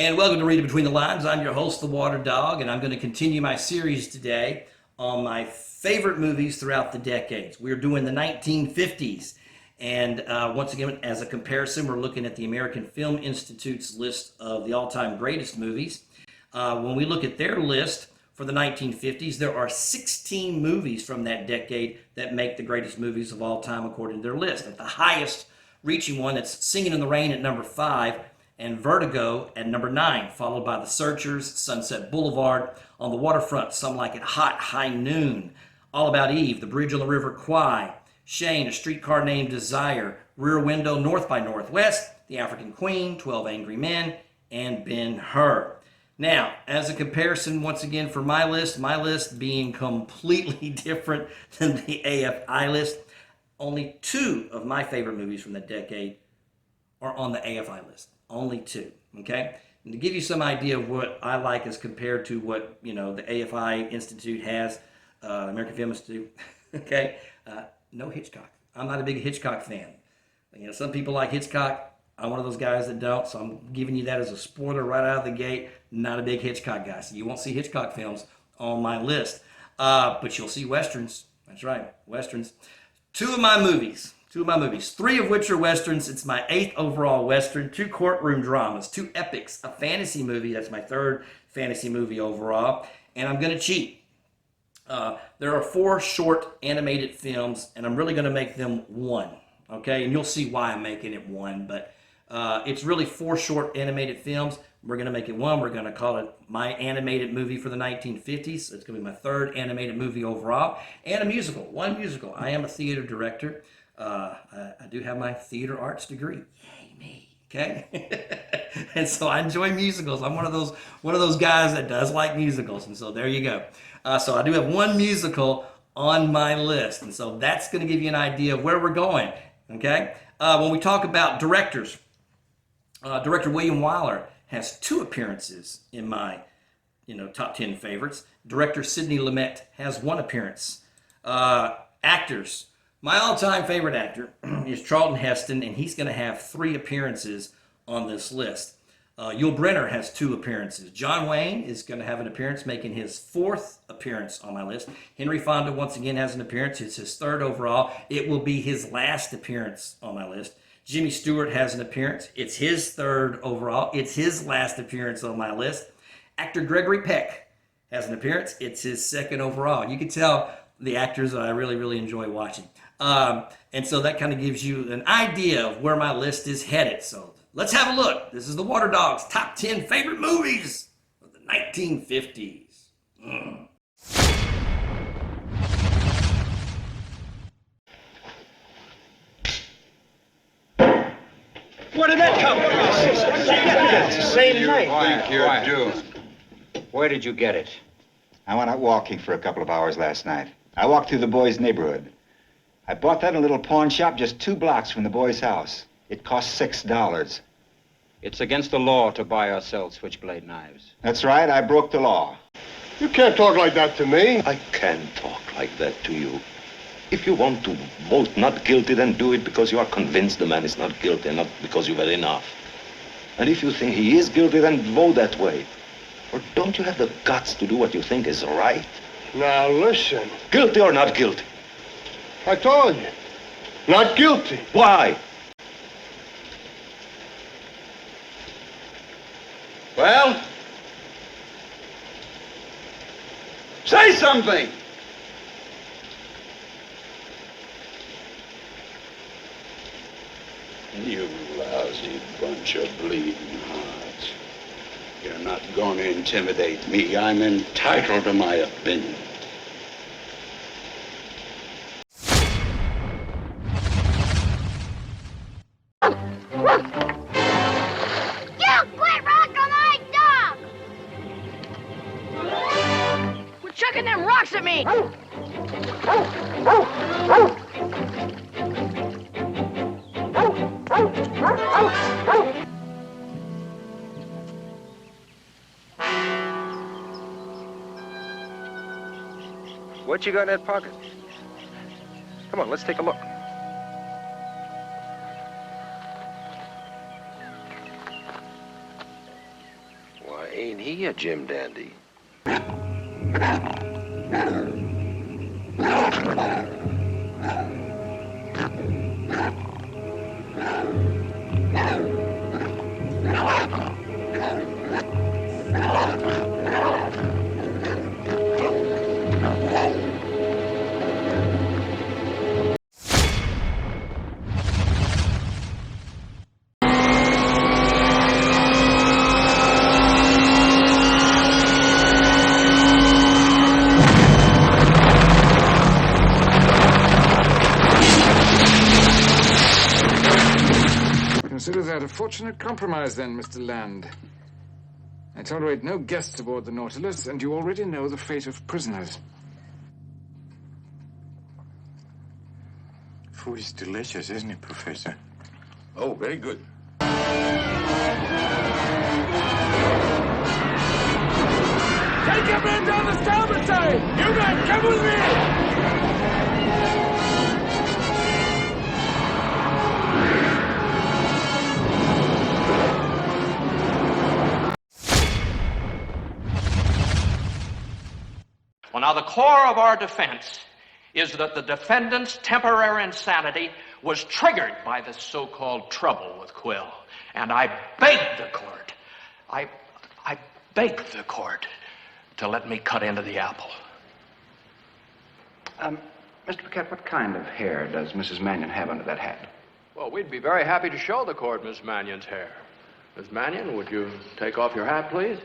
And welcome to Reading Between the Lines. I'm your host, The Water Dog, and I'm going to continue my series today on my favorite movies throughout the decades. We're doing the 1950s. And once again, as a comparison, we're looking at the American Film Institute's list of the all-time greatest movies. When we look at their list for the 1950s, there are 16 movies from that decade that make the greatest movies of all time according to their list. At the highest reaching one, that's Singing in the Rain at number 5, and Vertigo at number 9, followed by The Searchers, Sunset Boulevard, On the Waterfront, Some Like It Hot, High Noon, All About Eve, The Bridge on the River Kwai, Shane, A Streetcar Named Desire, Rear Window, North by Northwest, The African Queen, 12 Angry Men, and Ben-Hur. Now, as a comparison, once again, for my list being completely different than the AFI list, only 2 of my favorite movies from the decade are on the AFI list. Only 2, okay? And to give you some idea of what I like as compared to what, the AFI Institute has, American Film Institute, okay? No Hitchcock. I'm not a big Hitchcock fan. Some people like Hitchcock. I'm one of those guys that don't, so I'm giving you that as a spoiler right out of the gate. Not a big Hitchcock guy, so you won't see Hitchcock films on my list. But you'll see Westerns. That's right, Westerns. Two of my movies, 3 of which are Westerns. It's my 8th overall Western, 2 courtroom dramas, 2 epics, a fantasy movie. That's my 3rd fantasy movie overall. And I'm going to cheat. There are 4 short animated films, and I'm really going to make them 1. Okay, and you'll see why I'm making it 1, but it's really 4 short animated films. We're going to make it 1. We're going to call it my animated movie for the 1950s. It's going to be my 3rd animated movie overall, and a musical, 1 musical. I am a theater director. I do have my theater arts degree. Yay me! Okay, and so I enjoy musicals. I'm one of those guys that does like musicals, and so there you go. So I do have 1 musical on my list, and so that's going to give you an idea of where we're going. Okay, when we talk about directors, director William Wyler has 2 appearances in my top 10 favorites. Director Sidney Lumet has 1 appearance. Actors. My all-time favorite actor is Charlton Heston, and he's going to have 3 appearances on this list. Yul Brynner has 2 appearances. John Wayne is going to have an appearance, making his 4th appearance on my list. Henry Fonda, once again, has an appearance. It's his 3rd overall. It will be his last appearance on my list. Jimmy Stewart has an appearance. It's his 3rd overall. It's his last appearance on my list. Actor Gregory Peck has an appearance. It's his 2nd overall. You can tell the actors that I really, really enjoy watching. And so that kind of gives you an idea of where my list is headed. So let's have a look. This is the Water Dog's top 10 favorite movies of the 1950s. Where did that come from? It's the same night. Think you're due. Where did you get it? I went out walking for a couple of hours last night. I walked through the boys' neighborhood. I bought that in a little pawn shop just 2 blocks from the boys' house. It cost $6. It's against the law to buy or sell switchblade knives. That's right, I broke the law. You can't talk like that to me. I can talk like that to you. If you want to vote not guilty, then do it because you are convinced the man is not guilty and not because you've had enough. And if you think he is guilty, then vote that way. Or don't you have the guts to do what you think is right? Now listen, Guilty or not guilty? I told you, not guilty. Why? Well? Say something! You lousy bunch of bleeding hearts. You're not going to intimidate me. I'm entitled to my opinion. You quit rocking my dog! Quit chucking them rocks at me! What you got in that pocket? Come on, let's take a look. Ain't he a Jim Dandy? Consider that a fortunate compromise, then, Mr. Land. I tolerate no guests aboard the Nautilus, and you already know the fate of prisoners. Food is delicious, isn't it, Professor? Oh, very good. Take your men down the starboard side! You men, come with me! Well, now, the core of our defense is that the defendant's temporary insanity was triggered by this so-called trouble with Quill. And I beg the court, I beg the court to let me cut into the apple. Mr. Paquette, what kind of hair does Mrs. Mannion have under that hat? Well, we'd be very happy to show the court Miss Mannion's hair. Miss Mannion, would you take off your hat, please?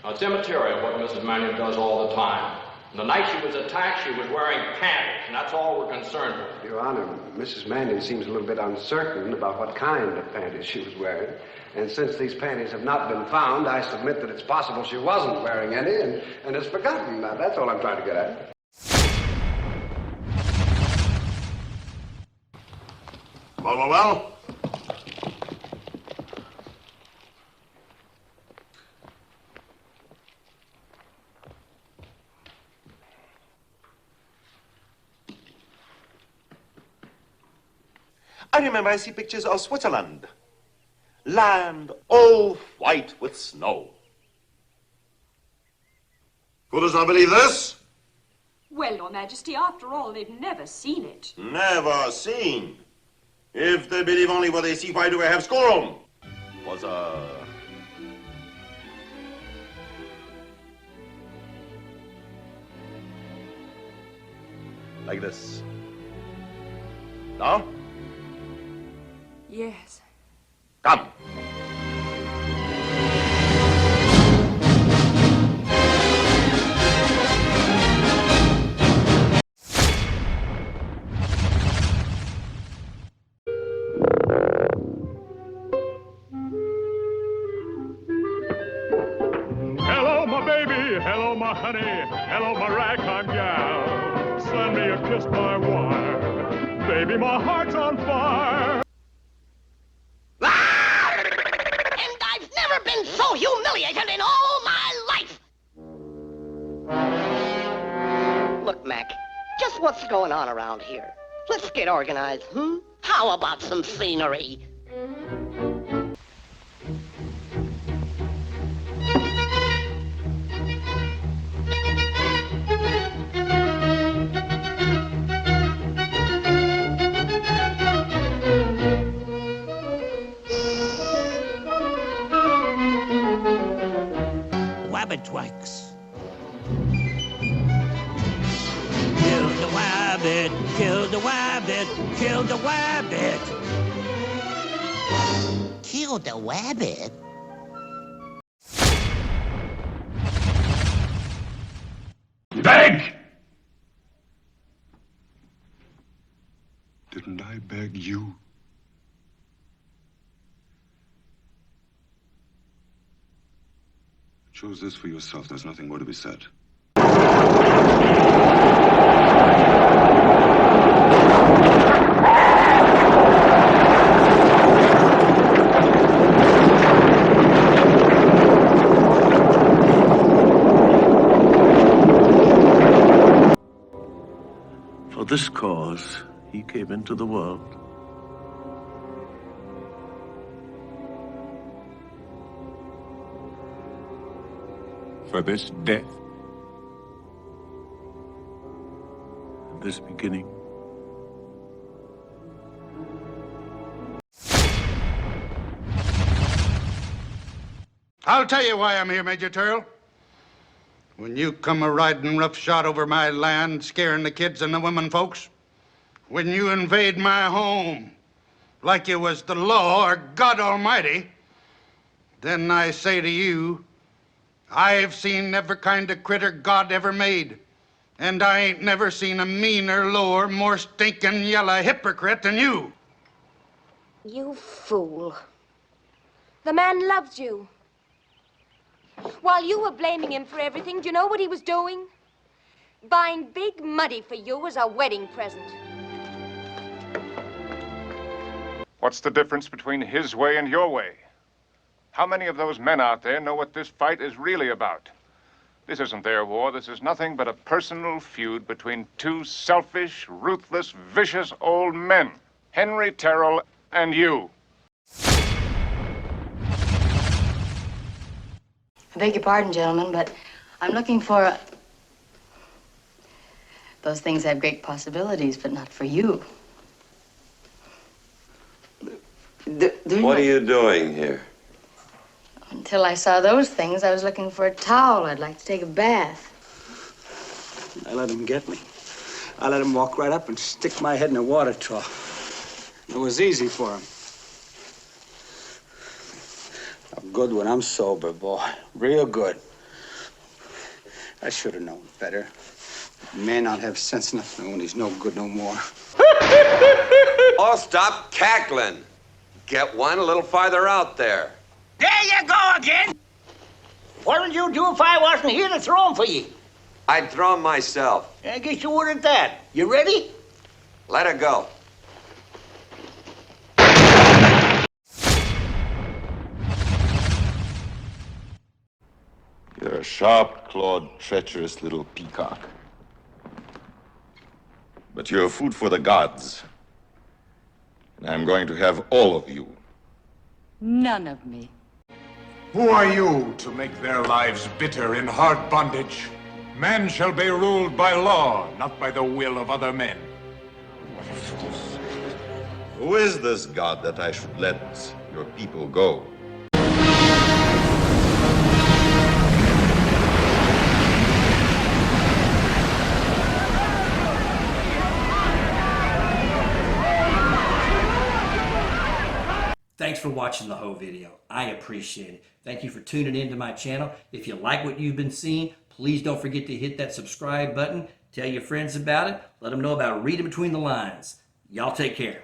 Now, it's immaterial what Mrs. Mannion does all the time. The night she was attacked, she was wearing panties, and that's all we're concerned with. Your Honor, Mrs. Mannion seems a little bit uncertain about what kind of panties she was wearing. And since these panties have not been found, I submit that it's possible she wasn't wearing any and has forgotten. That's all I'm trying to get at. Well. I remember I see pictures of Switzerland. Land all white with snow. Who does not believe this? Well, Your Majesty, after all, they've never seen it. Never seen. If they believe only what they see, why do I have schoolroom? Was like this. No? Yes. Come. Hello, my baby. Hello, my honey. Hello, my ragtime gal. Send me a kiss by wire. Baby, my heart's on fire. And I've never been so humiliated in all my life! Look, Mac, just what's going on around here? Let's get organized, How about some scenery? Wabbit-twax. Kill the wabbit, kill the wabbit, kill the wabbit. Kill the wabbit? Beg! Didn't I beg you? Choose this for yourself. There's nothing more to be said. For this cause, he came into the world. for this death. And this beginning. I'll tell you why I'm here, Major Turl. When you come a-riding roughshod over my land, scaring the kids and the women folks, when you invade my home like you was the law or God Almighty, then I say to you, I've seen every kind of critter God ever made, and I ain't never seen a meaner, lower, more stinking yellow hypocrite than you. You fool. The man loved you. While you were blaming him for everything, do you know what he was doing? Buying Big Muddy for you as a wedding present. What's the difference between his way and your way? How many of those men out there know what this fight is really about? This isn't their war. This is nothing but a personal feud between two selfish, ruthless, vicious old men. Henry Terrell and you. I beg your pardon, gentlemen, but I'm looking for a... Those things have great possibilities, but not for you. What are you doing here? Until I saw those things, I was looking for a towel. I'd like to take a bath. I let him get me. I let him walk right up and stick my head in a water trough. It was easy for him. I'm good when I'm sober, boy. Real good. I should have known better. A man not have sense enough to know when he's no good no more. Oh, stop cackling. Get one a little farther out there. There you go again. What would you do if I wasn't here to throw 'em for you? I'd throw him myself. I guess you would at that. You ready? Let her go. You're a sharp-clawed, treacherous little peacock. But you're food for the gods. And I'm going to have all of you. None of me. Who are you to make their lives bitter in hard bondage? Man shall be ruled by law, not by the will of other men. Who is this god that I should let your people go? Thanks for watching the whole video. I appreciate it. Thank you for tuning into my channel. If you like what you've been seeing, please don't forget to hit that subscribe button. Tell your friends about it. Let them know about reading between the lines. Y'all take care.